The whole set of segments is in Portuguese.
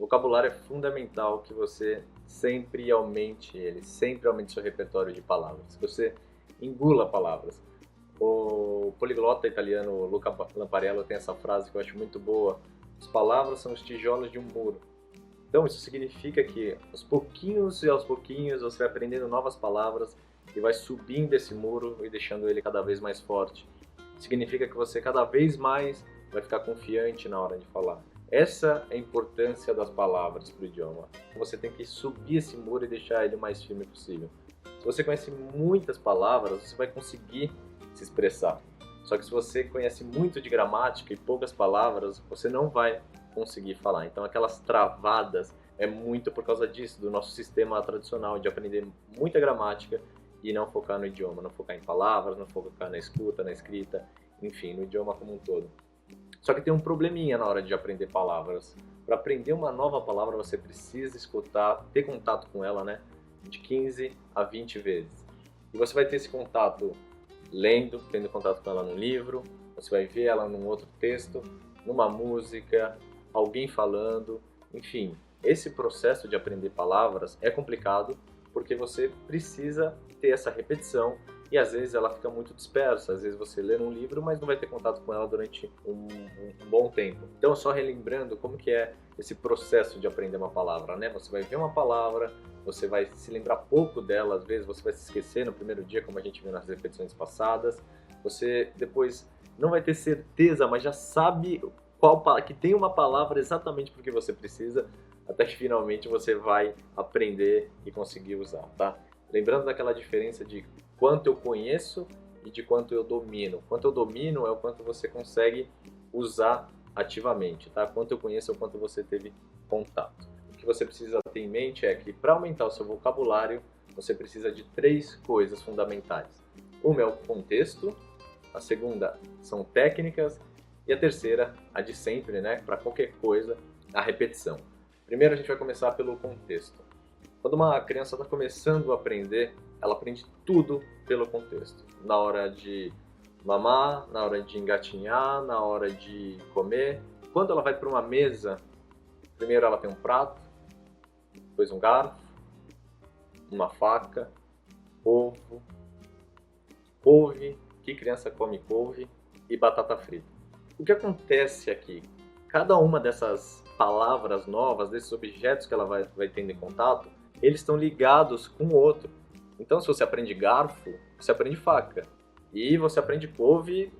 Vocabulário é fundamental que você sempre aumente ele, sempre aumente seu repertório de palavras. Que você engula palavras. O poliglota italiano Luca Lamparello tem essa frase que eu acho muito boa: as palavras são os tijolos de um muro. Então isso significa que aos pouquinhos e aos pouquinhos você vai aprendendo novas palavras e vai subindo esse muro e deixando ele cada vez mais forte. Significa que você cada vez mais vai ficar confiante na hora de falar. Essa é a importância das palavras para o idioma. Você tem que subir esse muro e deixar ele o mais firme possível. Se você conhece muitas palavras, você vai conseguir se expressar. Só que se você conhece muito de gramática e poucas palavras, você não vai conseguir falar. Então aquelas travadas é muito por causa disso, do nosso sistema tradicional de aprender muita gramática e não focar no idioma, não focar em palavras, não focar na escuta, na escrita, enfim, no idioma como um todo. Só que tem um probleminha na hora de aprender palavras. Para aprender uma nova palavra, você precisa escutar, ter contato com ela, né, de 15 a 20 vezes. E você vai ter esse contato lendo, tendo contato com ela num livro, você vai ver ela num outro texto, numa música, alguém falando, enfim. Esse processo de aprender palavras é complicado porque você precisa ter essa repetição e às vezes ela fica muito dispersa. Às vezes você lê um livro, mas não vai ter contato com ela durante um bom tempo. Então, só relembrando como que é esse processo de aprender uma palavra, né? Você vai ver uma palavra, você vai se lembrar pouco dela, às vezes você vai se esquecer no primeiro dia, como a gente viu nas repetições passadas. Você depois não vai ter certeza, mas já sabe que tem uma palavra exatamente porque você precisa, até que finalmente você vai aprender e conseguir usar, tá? Lembrando daquela diferença de quanto eu conheço e de quanto eu domino. Quanto eu domino é o quanto você consegue usar ativamente, tá? Quanto eu conheço é o quanto você teve contato. O que você precisa ter em mente é que para aumentar o seu vocabulário, você precisa de 3 coisas fundamentais. Uma é o contexto, a segunda são técnicas e a terceira, a de sempre, né? Para qualquer coisa, a repetição. Primeiro a gente vai começar pelo contexto. Quando uma criança está começando a aprender, ela aprende tudo pelo contexto. Na hora de mamar, na hora de engatinhar, na hora de comer. Quando ela vai para uma mesa, primeiro ela tem um prato, depois um garfo, uma faca, ovo, couve, que criança come couve, e batata frita. O que acontece aqui? Cada uma dessas palavras novas, desses objetos que ela vai tendo em contato, eles estão ligados com o outro. Então, se você aprende garfo, você aprende faca. E você aprende couve,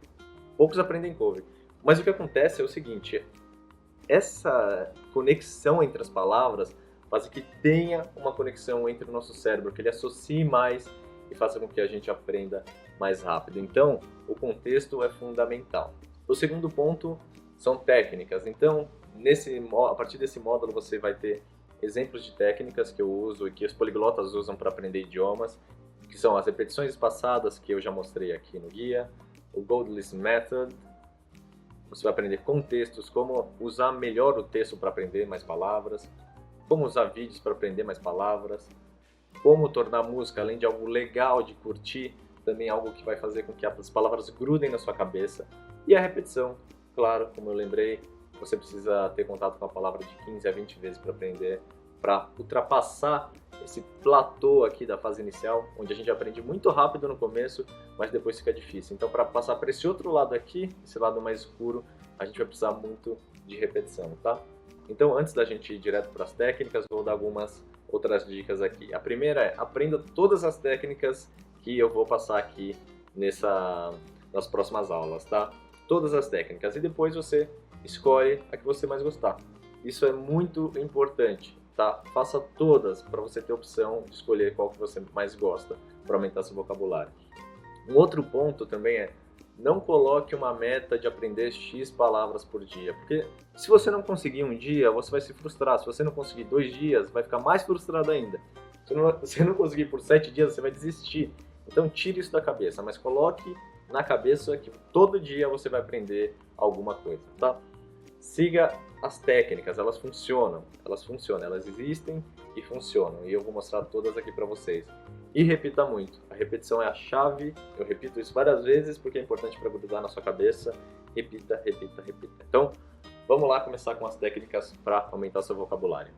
poucos aprendem couve. Mas o que acontece é o seguinte, essa conexão entre as palavras faz que tenha uma conexão entre o nosso cérebro, que ele associe mais e faça com que a gente aprenda mais rápido. Então, o contexto é fundamental. O segundo ponto são técnicas. Então, a partir desse módulo você vai ter exemplos de técnicas que eu uso e que os poliglotas usam para aprender idiomas, que são as repetições espaçadas, que eu já mostrei aqui no guia, o Gold List Method. Você vai aprender contextos, como usar melhor o texto para aprender mais palavras, como usar vídeos para aprender mais palavras, como tornar música, além de algo legal de curtir, também algo que vai fazer com que as palavras grudem na sua cabeça. E a repetição, claro, como eu lembrei, você precisa ter contato com a palavra de 15 a 20 vezes para aprender, para ultrapassar esse platô aqui da fase inicial, onde a gente aprende muito rápido no começo, mas depois fica difícil. Então, para passar para esse outro lado aqui, esse lado mais escuro, a gente vai precisar muito de repetição, tá? Então, antes da gente ir direto para as técnicas, vou dar algumas outras dicas aqui. A primeira é, aprenda todas as técnicas que eu vou passar aqui nas próximas aulas, tá? Todas as técnicas. E depois você escolhe a que você mais gostar. Isso é muito importante, tá? Faça todas para você ter a opção de escolher qual que você mais gosta para aumentar seu vocabulário. Um outro ponto também é, não coloque uma meta de aprender X palavras por dia, porque se você não conseguir um dia, você vai se frustrar. Se você não conseguir 2 dias, vai ficar mais frustrado ainda. Se você não conseguir por 7 dias, você vai desistir. Então tire isso da cabeça, mas coloque na cabeça que todo dia você vai aprender alguma coisa, tá? Siga as técnicas, elas funcionam, elas existem e funcionam, e eu vou mostrar todas aqui para vocês. E repita muito, a repetição é a chave, eu repito isso várias vezes porque é importante para grudar na sua cabeça, repita, repita, repita. Então, Vamos lá começar com as técnicas para aumentar seu vocabulário.